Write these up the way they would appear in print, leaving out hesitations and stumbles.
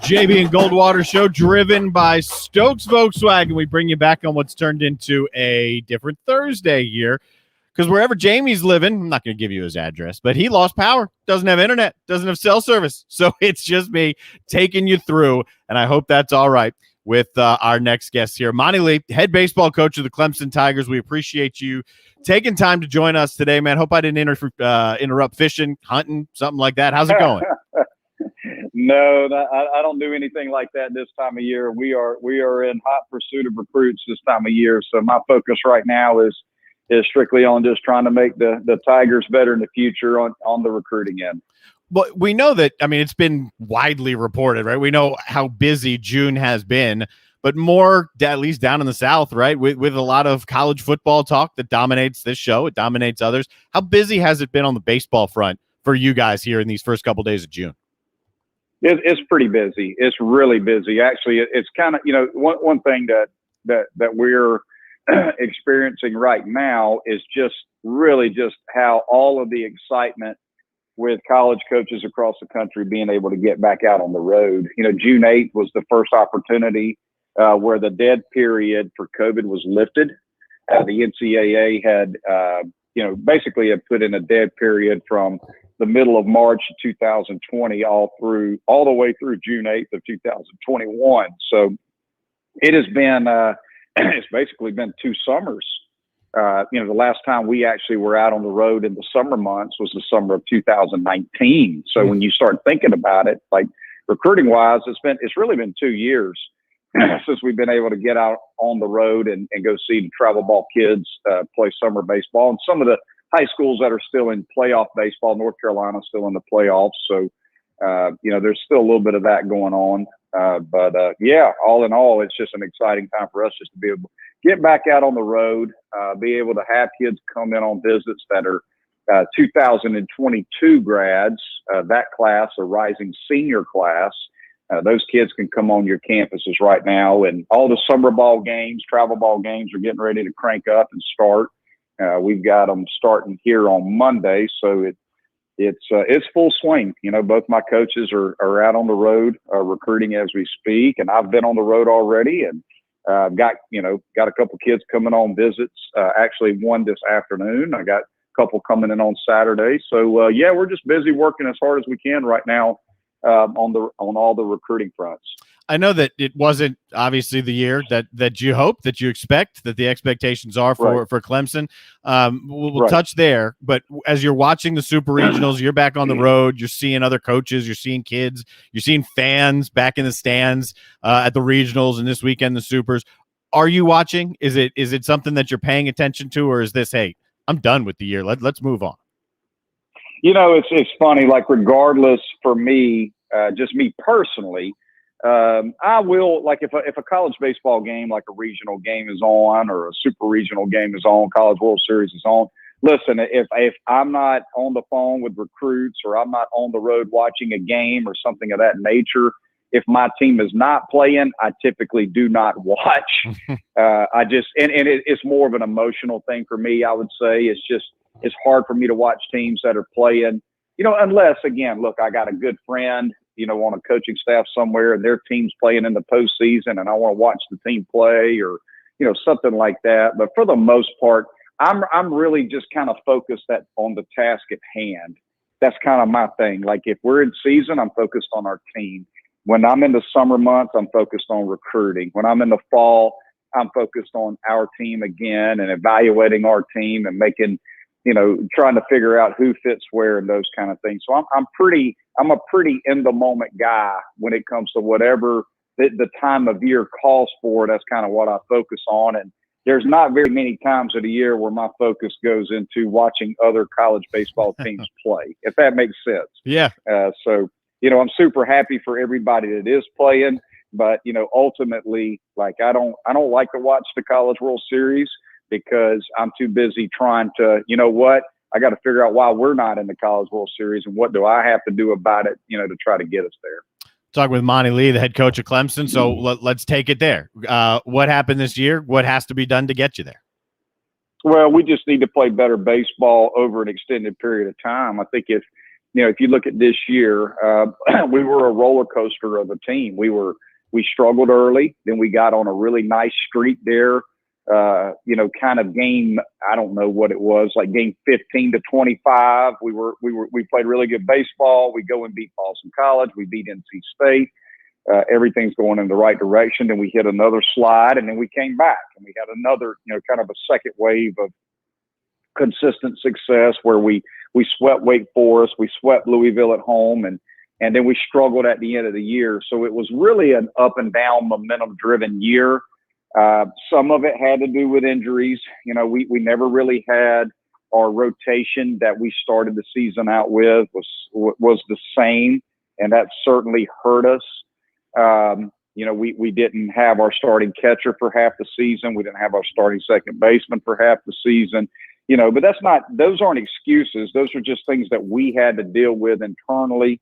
JB and Goldwater show, driven by Stokes Volkswagen. We bring you back on what's turned into a different Thursday here. Because wherever Jamie's living, I'm not going to give you his address, but he lost power, doesn't have internet, doesn't have cell service. So it's just me taking you through, and I hope that's all right with our next guest here. Monte Lee, head baseball coach of the Clemson Tigers. We appreciate you taking time to join us today, man. Hope I didn't interrupt fishing, hunting, something like that. How's it going? No, I don't do anything like that this time of year. We are in hot pursuit of recruits this time of year. So my focus right now is strictly on just trying to make the Tigers better in the future on the recruiting end. Well, we know that, I mean, it's been widely reported, right? We know how busy June has been, but more, at least down in the South, right? With a lot of college football talk that dominates this show. It dominates others. How busy has it been on the baseball front for you guys here in these first couple days of June? It's pretty busy. It's really busy. Actually, it's kind of, one thing that we're experiencing right now is just how all of the excitement with college coaches across the country being able to get back out on the road. June 8th was the first opportunity where the dead period for COVID was lifted. The NCAA had, basically had put in a dead period from the middle of March of 2020 all the way through June 8th of 2021. So it has been, it's basically been 2 summers. The last time we actually were out on the road in the summer months was the summer of 2019. So when you start thinking about it, like recruiting wise, it's really been 2 years since we've been able to get out on the road and go see the travel ball kids play summer baseball, and some of the high schools that are still in playoff baseball. North Carolina still in the playoffs. So, there's still a little bit of that going on. But all in all, it's just an exciting time for us just to be able to get back out on the road, be able to have kids come in on visits that are 2022 grads, that class, a rising senior class. Those kids can come on your campuses right now, and all the summer ball games, travel ball games are getting ready to crank up and start. We've got them starting here on Monday, so it's full swing. Both my coaches are out on the road recruiting as we speak, and I've been on the road already, and got a couple kids coming on visits. Actually, one this afternoon. I got a couple coming in on Saturday. So we're just busy working as hard as we can right now on all the recruiting fronts. I know that it wasn't obviously the year that you hope, that you expect, that the expectations are for Clemson. We'll touch there, but as you're watching the super regionals, you're back on the road, you're seeing other coaches, you're seeing kids, you're seeing fans back in the stands at the regionals, and this weekend the supers. Are you watching? Is it something that you're paying attention to, or is this, hey, I'm done with the year, let's move on? It's funny, like regardless for me, just me personally, I will, like if a college baseball game, like a regional game is on, or a super regional game is on, College World Series is on. Listen, if I'm not on the phone with recruits, or I'm not on the road watching a game or something of that nature, if my team is not playing, I typically do not watch. It's more of an emotional thing for me. I would say it's hard for me to watch teams that are playing, unless, again, look, I got a good friend, on a coaching staff somewhere, and their team's playing in the postseason, and I want to watch the team play, or, something like that. But for the most part, I'm really just kind of focused on the task at hand. That's kind of my thing. Like if we're in season, I'm focused on our team. When I'm in the summer months, I'm focused on recruiting. When I'm in the fall, I'm focused on our team again and evaluating our team and making, trying to figure out who fits where and those kind of things. So I'm a pretty in the moment guy when it comes to whatever the time of year calls for. That's kind of what I focus on. And there's not very many times of the year where my focus goes into watching other college baseball teams play, if that makes sense. Yeah. So, I'm super happy for everybody that is playing, but, ultimately, like I don't like to watch the College World Series because I'm too busy trying to, I got to figure out why we're not in the College World Series and what do I have to do about it, to try to get us there. Talking with Monte Lee, the head coach of Clemson. So let's take it there. What happened this year? What has to be done to get you there? Well, we just need to play better baseball over an extended period of time. I think if if you look at this year, we were a roller coaster of a team. We struggled early, then we got on a really nice streak there. Kind of game, I don't know what it was, like game 15 to 25. We played really good baseball. We go and beat Boston College. We beat NC State. Everything's going in the right direction. Then we hit another slide, and then we came back, and we had another, kind of a second wave of consistent success where we swept Wake Forest, we swept Louisville at home, and then we struggled at the end of the year. So it was really an up and down, momentum driven year. Some of it had to do with injuries. We never really had our rotation that we started the season out with was the same, and that certainly hurt us. We didn't have our starting catcher for half the season. We didn't have our starting second baseman for half the season. But those aren't excuses. Those are just things that we had to deal with internally.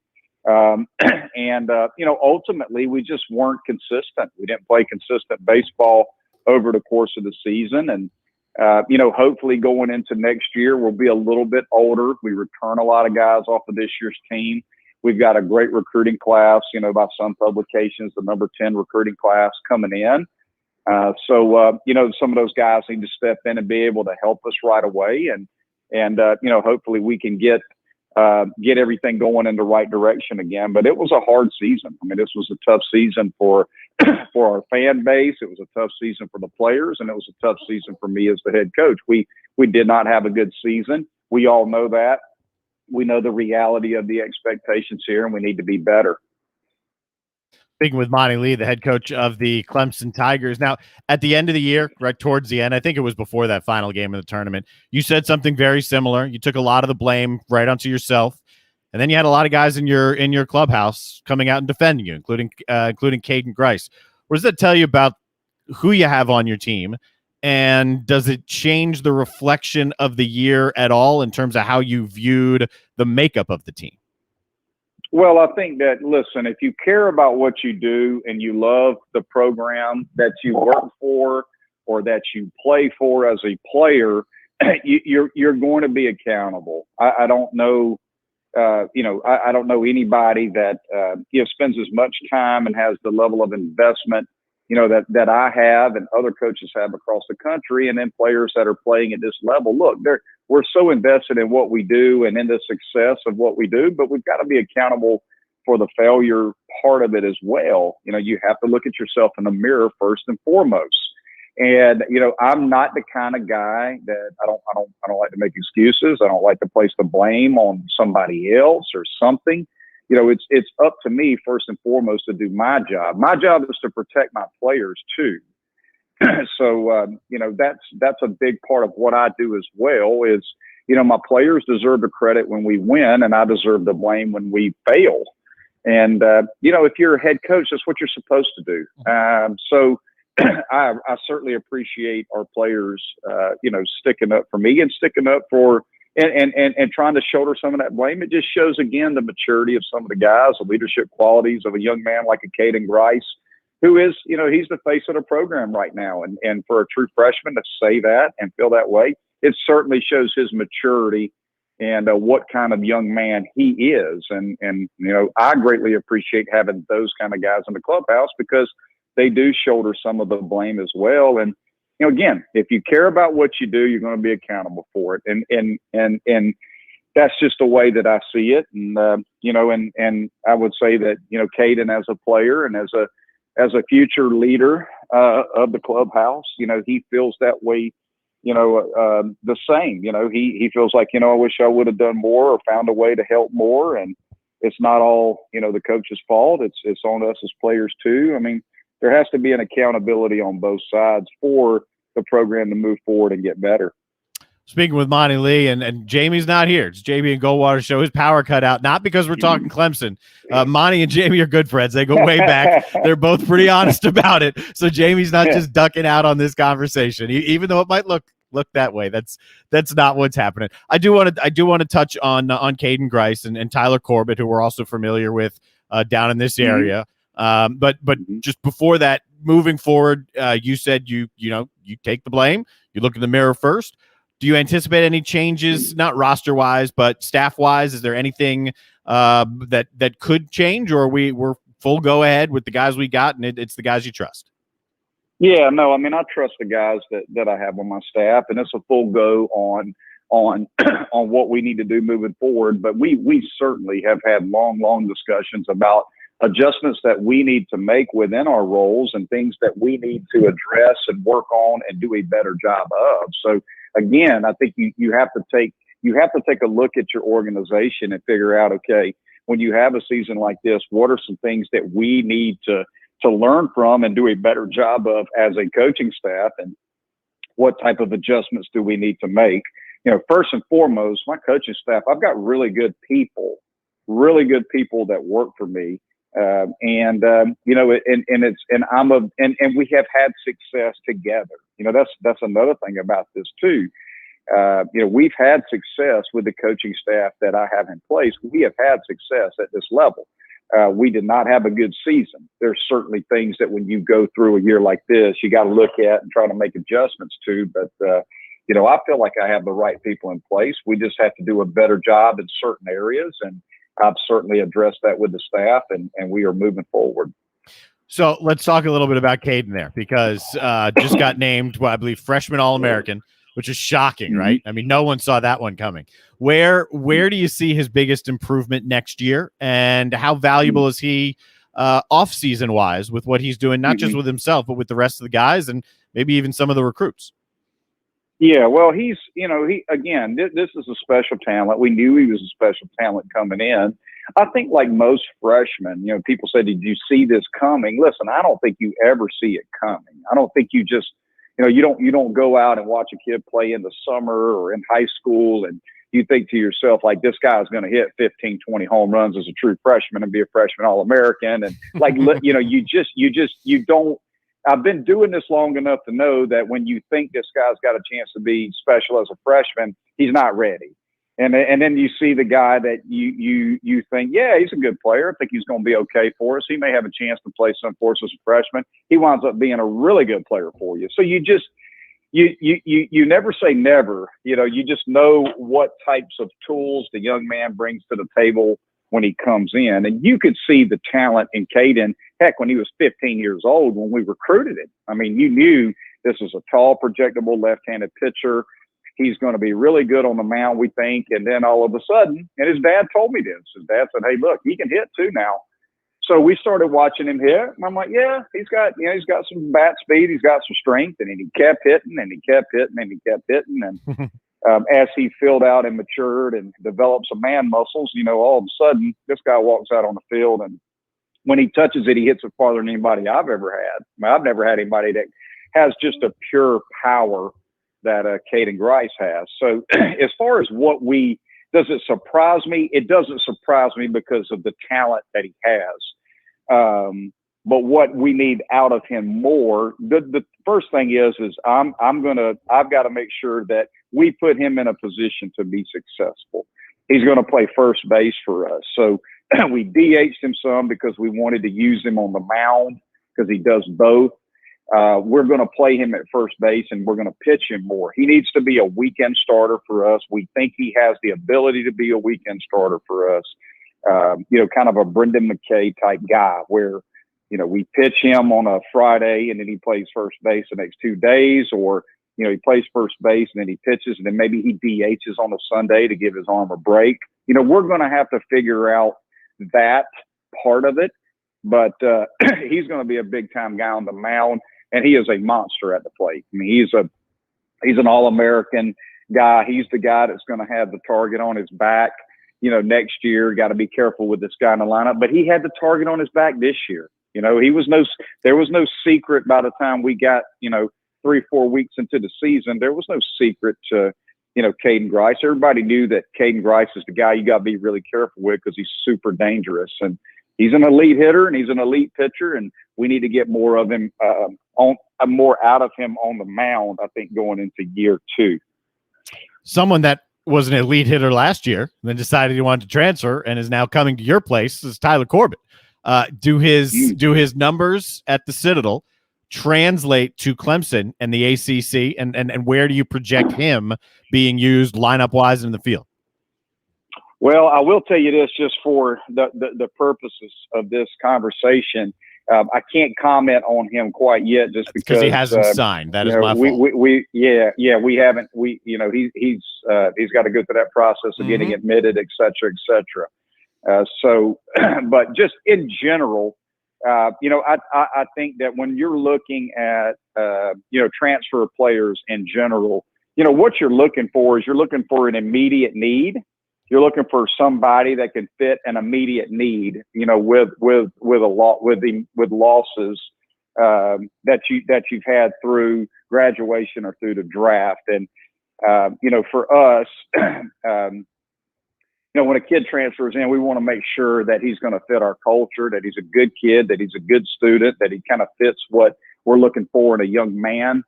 Ultimately we just weren't consistent. We didn't play consistent baseball over the course of the season. And, hopefully going into next year, we'll be a little bit older. We return a lot of guys off of this year's team. We've got a great recruiting class, by some publications, the number 10 recruiting class coming in. So some of those guys need to step in and be able to help us right away. And hopefully we can get everything going in the right direction again. But it was a hard season. I mean, this was a tough season for our fan base. It was a tough season for the players, and it was a tough season for me as the head coach. We did not have a good season. We all know that. We know the reality of the expectations here, and we need to be better. Speaking with Monte Lee, the head coach of the Clemson Tigers. Now, at the end of the year, right towards the end, I think it was before that final game of the tournament, you said something very similar. You took a lot of the blame right onto yourself, and then you had a lot of guys in your clubhouse coming out and defending you, including Caden Grice. What does that tell you about who you have on your team, and does it change the reflection of the year at all in terms of how you viewed the makeup of the team? Well, I think that, listen, if you care about what you do and you love the program that you work for or that you play for as a player, you're going to be accountable. I don't know, I don't know anybody that spends as much time and has the level of investment, that I have and other coaches have across the country, and then players that are playing at this level. Look, we're so invested in what we do and in the success of what we do, but we've got to be accountable for the failure part of it as well. You have to look at yourself in the mirror first and foremost. And, I'm not the kind of guy that I don't like to make excuses. I don't like to place the blame on somebody else or something. It's up to me first and foremost to do my job. My job is to protect my players too. So, that's a big part of what I do as well is, my players deserve the credit when we win, and I deserve the blame when we fail. And, if you're a head coach, that's what you're supposed to do. So I certainly appreciate our players, sticking up for me and sticking up for, and trying to shoulder some of that blame. It just shows, again, the maturity of some of the guys, the leadership qualities of a young man like a Caden Grice, who is, he's the face of the program right now. And for a true freshman to say that and feel that way, it certainly shows his maturity and what kind of young man he is. And I greatly appreciate having those kind of guys in the clubhouse because they do shoulder some of the blame as well. And, again, if you care about what you do, you're going to be accountable for it. And that's just the way that I see it. And, and I would say that, Caden as a player and as a future leader of the clubhouse, he feels that way, the same. He feels like, I wish I would have done more or found a way to help more. And it's not all, the coach's fault. It's on us as players too. I mean, there has to be an accountability on both sides for the program to move forward and get better. Speaking with Monte Lee, and Jamie's not here. It's JB and Goldwater show. His power cut out, not because we're talking Clemson. Monte and Jamie are good friends. They go way back. They're both pretty honest about it. So Jamie's not just ducking out on this conversation, even though it might look that way. That's not what's happening. I do want to touch on Caden Grice and Tyler Corbett, who we're also familiar with down in this area. But just before that, moving forward, you said you take the blame. You look in the mirror first. Do you anticipate any changes, not roster wise, but staff wise? Is there anything that could change, or we're full go ahead with the guys we got, and it's the guys you trust? Yeah, no, I mean, I trust the guys that I have on my staff, and it's a full go on on what we need to do moving forward. But we certainly have had long discussions about adjustments that we need to make within our roles and things that we need to address and work on and do a better job of. So again, I think you have to take a look at your organization and figure out, okay, when you have a season like this, what are some things that we need to learn from and do a better job of as a coaching staff, and what type of adjustments do we need to make? You know, first and foremost, my coaching staff, I've got really good people that work for me. You know, and we have had success together. You know, that's another thing about this too. You know, we've had success with the coaching staff that I have in place. We have had success at this level. We did not have a good season. There's certainly things that when you go through a year like this, you got to look at and try to make adjustments to. But, you know, I feel like I have the right people in place. We just have to do a better job in certain areas. And I've certainly addressed that with the staff, and we are moving forward. So let's talk a little bit about Caden there, because just got named, well, I believe, freshman All-American, which is shocking, right? I mean, no one saw that one coming. Where do you see his biggest improvement next year, and how valuable is he off-season wise with what he's doing, not just with himself, but with the rest of the guys and maybe even some of the recruits? Yeah, well, he's, you know, this is a special talent. We knew he was a special talent coming in. I think like most freshmen, you know, people say, did you see this coming? Listen, I don't think you ever see it coming. I don't think you just, you know, you don't go out and watch a kid play in the summer or in high school and you think to yourself, like, this guy is going to hit 15, 20 home runs as a true freshman and be a freshman All-American. And like, you know, you don't. I've been doing this long enough to know that when you think this guy's got a chance to be special as a freshman, he's not ready. And then you see the guy that you think, yeah, he's a good player. I think he's going to be okay for us. He may have a chance to play some for us as a freshman. He winds up being a really good player for you. So you never say never. You know, you just know what types of tools the young man brings to the table when he comes in. And you could see the talent in Caden, heck, when he was 15 years old, when we recruited him. I mean, you knew this was a tall, projectable left-handed pitcher. He's going to be really good on the mound, we think. And then all of a sudden, and his dad told me this, his dad said, hey, look, he can hit too now. So we started watching him hit. And I'm like, yeah, he's got some bat speed. He's got some strength. And then he kept hitting and he kept hitting and he kept hitting. And as he filled out and matured and developed some man muscles, you know, all of a sudden this guy walks out on the field, and when he touches it, he hits it farther than anybody I've ever had. I mean, I've never had anybody that has just a pure power that Caden Grice has. So as far as does it surprise me? It doesn't surprise me because of the talent that he has. But what we need out of him more, the first thing is I've got to make sure that we put him in a position to be successful. He's going to play first base for us. So we DH'd him some because we wanted to use him on the mound because he does both. We're going to play him at first base, and we're going to pitch him more. He needs to be a weekend starter for us. We think he has the ability to be a weekend starter for us. You know, kind of a Brendan McKay type guy where, you know, we pitch him on a Friday and then he plays first base the next 2 days, or, you know, he plays first base and then he pitches and then maybe he DHs on a Sunday to give his arm a break. You know, we're going to have to figure out that part of it, but he's going to be a big time guy on the mound, and he is a monster at the plate. I mean, he's an All-American guy. He's the guy that's going to have the target on his back, you know, next year. Got to be careful with this guy in the lineup, but he had the target on his back this year. You know, there was no secret by the time we got, you know, 3-4 weeks into the season. There was no secret to, you know, Caden Grice. Everybody knew that Caden Grice is the guy you got to be really careful with because he's super dangerous. And he's an elite hitter and he's an elite pitcher, and we need to get more of him more out of him on the mound, I think, going into year 2. Someone that was an elite hitter last year and then decided he wanted to transfer and is now coming to your place is Tyler Corbett. Do his numbers at the Citadel translate to Clemson and the ACC, and where do you project him being used lineup wise in the field? Well, I will tell you this, just for the purposes of this conversation. I can't comment on him quite yet, just because he hasn't signed. That is my fault. We haven't. He's got to go through that process of getting admitted, et cetera, et cetera. But just in general, I think that when you're looking at transfer players in general, what you're looking for is you're looking for an immediate need. You're looking for somebody that can fit an immediate need, with losses that you've had through graduation or through the draft. And for us, when a kid transfers in, we want to make sure that he's going to fit our culture, that he's a good kid, that he's a good student, that he kind of fits what we're looking for in a young man,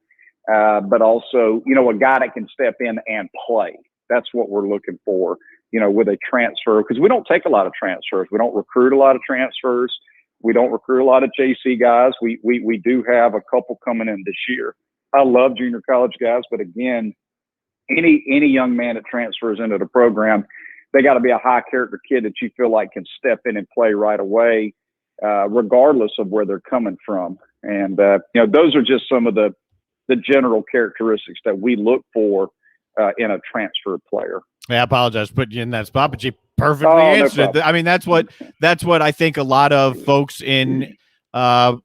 but also, a guy that can step in and play. That's what we're looking for. With a transfer, because we don't take a lot of transfers. We don't recruit a lot of transfers. We don't recruit a lot of JC guys. We do have a couple coming in this year. I love junior college guys, but again, any young man that transfers into the program, they got to be a high character kid that you feel like can step in and play right away, regardless of where they're coming from. And those are just some of the general characteristics that we look for in a transfer player. I apologize for putting you in that spot, but you perfectly answered it. I mean, that's what I think a lot of folks in, I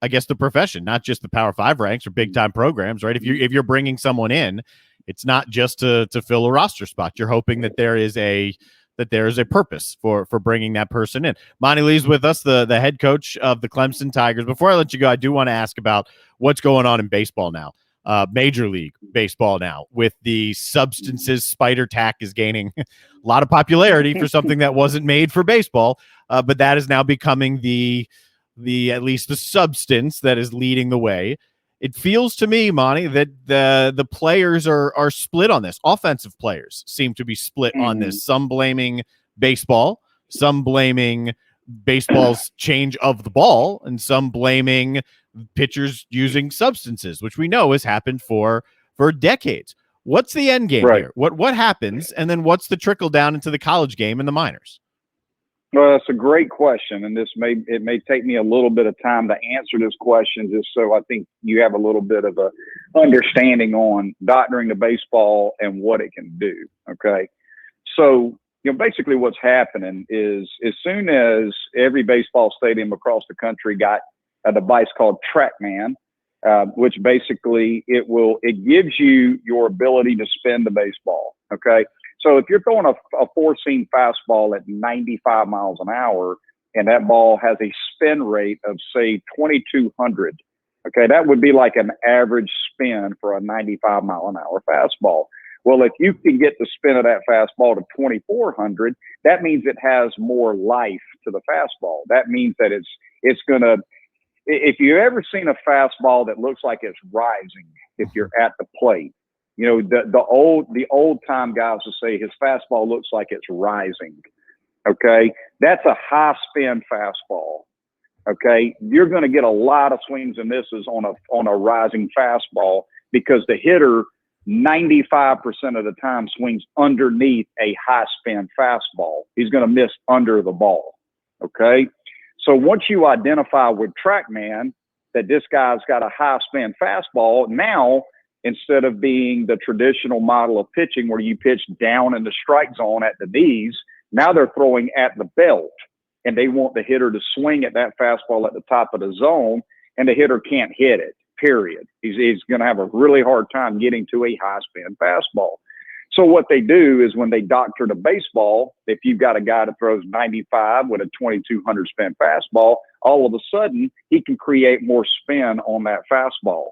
guess the profession, not just the Power 5 ranks or big time programs, right? If you're bringing someone in, it's not just to fill a roster spot. You're hoping that there is a purpose for bringing that person in. Monte Lee's with us, the head coach of the Clemson Tigers. Before I let you go, I do want to ask about what's going on in baseball now. Major League Baseball now, with the substances. Spider tack is gaining a lot of popularity for something that wasn't made for baseball, but that is now becoming the at least the substance that is leading the way. It feels to me, Monty, that the players are split on this. Offensive players seem to be split on this. Some blaming baseball, some blaming baseball's change of the ball, and some blaming pitchers using substances, which we know has happened for decades. What's the end game here? What happens, and then what's the trickle down into the college game and the minors? Well, that's a great question, and it may take me a little bit of time to answer this question, just so I think you have a little bit of a understanding on doctoring the baseball and what it can do. Okay, so basically what's happening is, as soon as every baseball stadium across the country got a device called TrackMan, which basically it gives you your ability to spin the baseball. Okay, so if you're throwing a four-seam fastball at 95 miles an hour and that ball has a spin rate of say 2,200, okay, that would be like an average spin for a 95 mile an hour fastball. Well, if you can get the spin of that fastball to 2,400, that means it has more life to the fastball. That means that it's going to, if you've ever seen a fastball that looks like it's rising, if you're at the plate, the old time guys will say his fastball looks like it's rising. Okay. That's a high spin fastball. Okay. You're going to get a lot of swings and misses on a rising fastball, because the hitter 95% of the time swings underneath a high spin fastball. He's going to miss under the ball. Okay. So once you identify with TrackMan that this guy's got a high spin fastball, now instead of being the traditional model of pitching where you pitch down in the strike zone at the knees, now they're throwing at the belt, and they want the hitter to swing at that fastball at the top of the zone, and the hitter can't hit it, period. He's going to have a really hard time getting to a high spin fastball. So what they do is, when they doctor the baseball, if you've got a guy that throws 95 with a 2,200 spin fastball, all of a sudden he can create more spin on that fastball.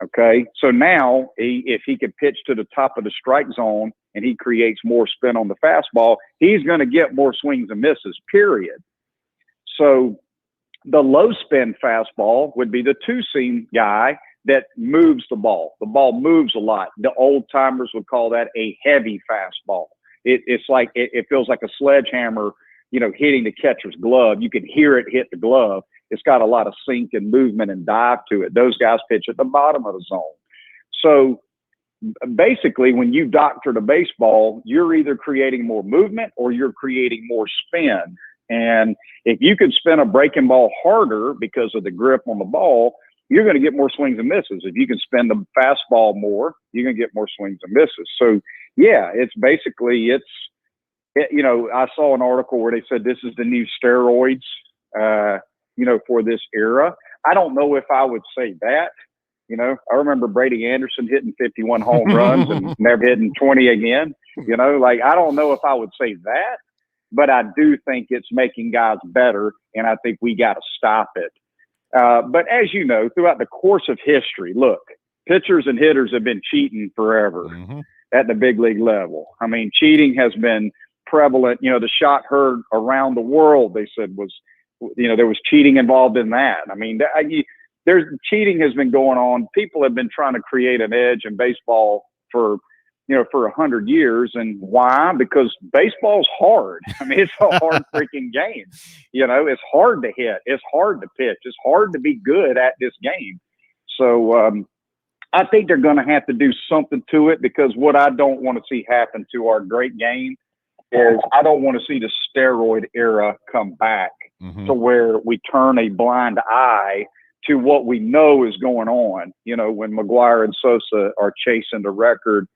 Okay. So now if he could pitch to the top of the strike zone and he creates more spin on the fastball, he's going to get more swings and misses, period. So the low spin fastball would be the two-seam guy that moves the ball. The ball moves a lot. The old timers would call that a heavy fastball. It's like, it feels like a sledgehammer, hitting the catcher's glove. You can hear it hit the glove. It's got a lot of sink and movement and dive to it. Those guys pitch at the bottom of the zone. So basically, when you doctor the baseball, you're either creating more movement or you're creating more spin. And if you can spin a breaking ball harder because of the grip on the ball, you're going to get more swings and misses. If you can spin the fastball more, you're going to get more swings and misses. So, yeah, it's basically I saw an article where they said this is the new steroids, for this era. I don't know if I would say that. I remember Brady Anderson hitting 51 home runs and never hitting 20 again. I don't know if I would say that, but I do think it's making guys better, and I think we got to stop it. But as you know, throughout the course of history, look, pitchers and hitters have been cheating forever at the big league level. I mean, cheating has been prevalent. The shot heard around the world, they said, was, there was cheating involved in that. I mean, cheating has been going on. People have been trying to create an edge in baseball for 100 years. And why? Because baseball's hard. I mean, it's a hard freaking game. It's hard to hit. It's hard to pitch. It's hard to be good at this game. So I think they're going to have to do something to it, because what I don't want to see happen to our great game is I don't want to see the steroid era come back to where we turn a blind eye to what we know is going on. When McGuire and Sosa are chasing the record,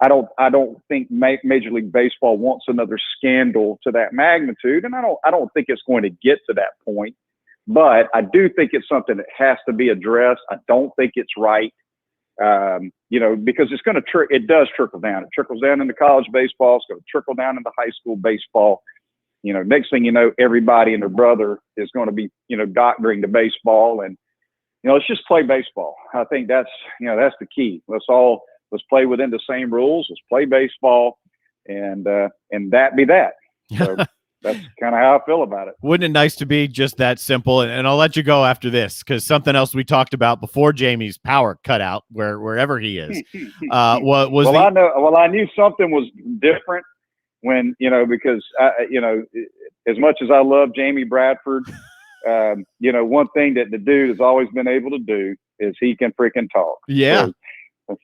I don't think Major League Baseball wants another scandal to that magnitude, and I don't think it's going to get to that point. But I do think it's something that has to be addressed. I don't think it's right, because it's going to it does trickle down. It trickles down into college baseball. It's going to trickle down into high school baseball. Next thing you know, everybody and their brother is going to be doctoring the baseball, and let's just play baseball. I think that's the key. Let's play within the same rules. Let's play baseball, and that be that. So that's kind of how I feel about it. Wouldn't it nice to be just that simple? And I'll let you go after this, because something else we talked about before Jamie's power cut out, wherever he is. I knew something was different when because as much as I love Jamie Bradford, one thing that the dude has always been able to do is he can freaking talk. Yeah. So,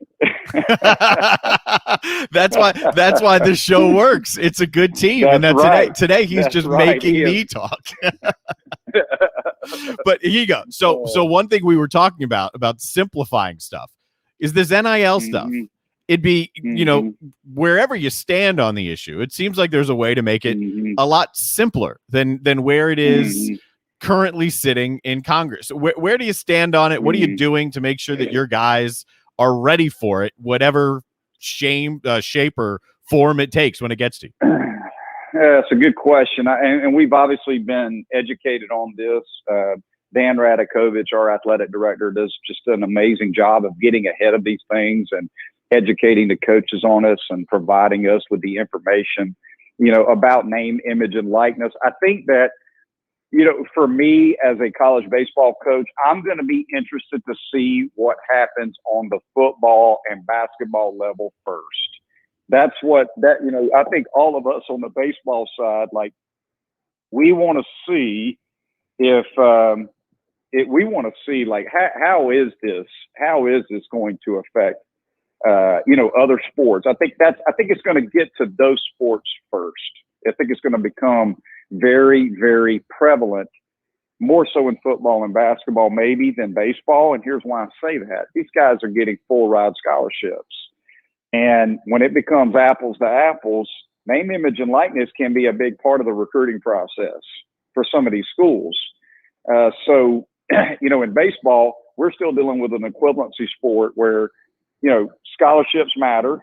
that's why this show works. It's a good team. That's and that's right. Today he's that's just right. making me talk. But here you go. So one thing we were talking about simplifying stuff is this NIL stuff. It'd be, wherever you stand on the issue, it seems like there's a way to make it a lot simpler than where it is currently sitting in Congress. Where do you stand on it? What are you doing to make sure that your guys are ready for it, whatever shape or form it takes when it gets to you? That's a good question. And we've obviously been educated on this. Dan Radakovich, our athletic director, does just an amazing job of getting ahead of these things and educating the coaches on us and providing us with the information, about name, image, and likeness. I think that, for me as a college baseball coach, I'm going to be interested to see what happens on the football and basketball level first. That's I think all of us on the baseball side, we want to see how is this going to affect, other sports. I think it's going to get to those sports first. I think it's going to become very, very prevalent, more so in football and basketball maybe than baseball. And here's why I say that. These guys are getting full ride scholarships. And when it becomes apples to apples, name, image, and likeness can be a big part of the recruiting process for some of these schools. So in baseball, we're still dealing with an equivalency sport where, scholarships matter.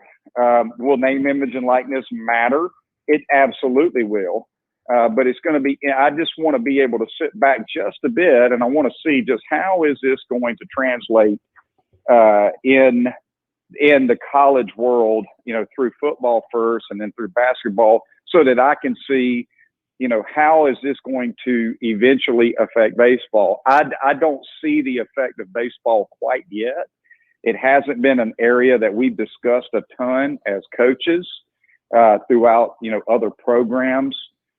Will name, image, and likeness matter? It absolutely will. But it's going to be, I just want to be able to sit back just a bit, and I want to see just how is this going to translate in the college world, through football first and then through basketball, so that I can see, how is this going to eventually affect baseball? I don't see the effect of baseball quite yet. It hasn't been an area that we've discussed a ton as coaches throughout, other programs.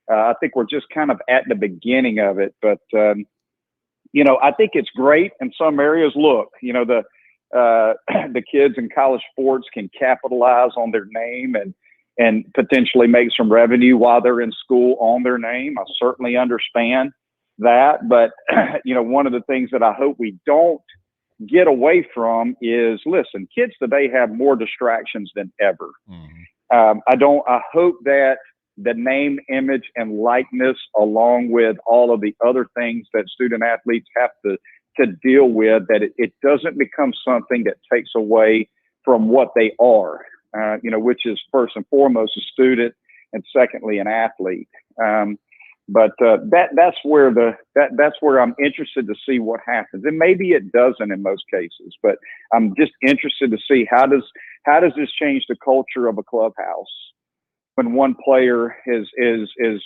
I think we're just kind of at the beginning of it, but I think it's great in some areas. Look, the kids in college sports can capitalize on their name and potentially make some revenue while they're in school on their name. I certainly understand that. But, one of the things that I hope we don't get away from is, listen, kids today have more distractions than ever. I hope that the name, image, and likeness, along with all of the other things that student athletes have to deal with, that it doesn't become something that takes away from what they are, which is first and foremost a student and secondly an athlete. But that's where I'm interested to see what happens. And maybe it doesn't in most cases, but I'm just interested to see how does this change the culture of a clubhouse when one player is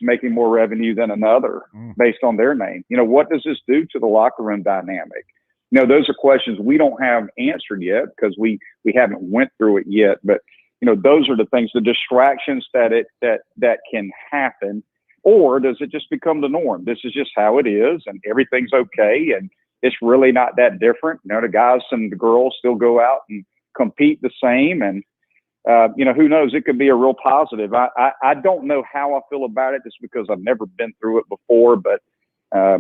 making more revenue than another based on their name. What does this do to the locker room dynamic? Those are questions we don't have answered yet because we haven't went through it yet. But those are the things, the distractions that can happen. Or does it just become the norm? This is just how it is, and everything's okay, and it's really not that different. The guys and the girls still go out and compete the same, and who knows? It could be a real positive. I don't know how I feel about it, just because I've never been through it before. But I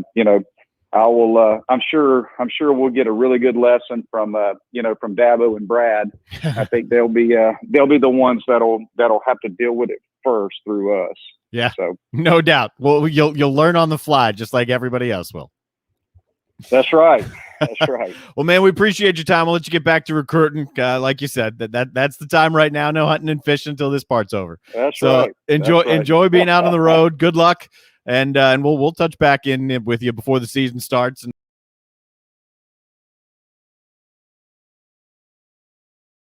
will. I'm sure we'll get a really good lesson from from Dabo and Brad. I think they'll be the ones that'll have to deal with it first through us. Yeah, so no doubt. Well, you'll learn on the fly, just like everybody else will. That's right. That's right. Well, man, we appreciate your time. I'll let you get back to recruiting. Like you said, that's the time right now. No hunting and fishing until this part's over. That's right. Enjoy being out on the road. Good luck, and we'll touch back in with you before the season starts. And